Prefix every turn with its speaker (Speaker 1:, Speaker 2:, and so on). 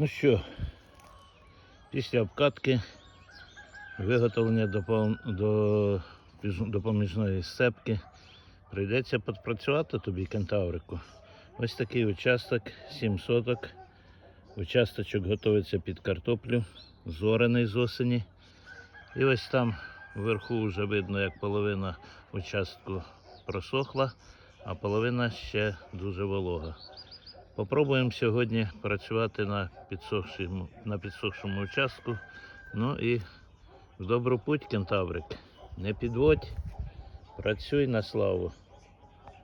Speaker 1: Ну що, після обкатки виготовлення до допоміжної сцепки прийдеться підпрацювати тобі, кентаврику. Ось такий участок, 7 соток. Участочок готується під картоплю, зорений з осені. І ось там вверху вже видно, як половина участку просохла, а половина ще дуже волога. Попробуємо сьогодні працювати на підсохшому участку. Ну і в добру путь, кентаврик. Не підводь, працюй на славу.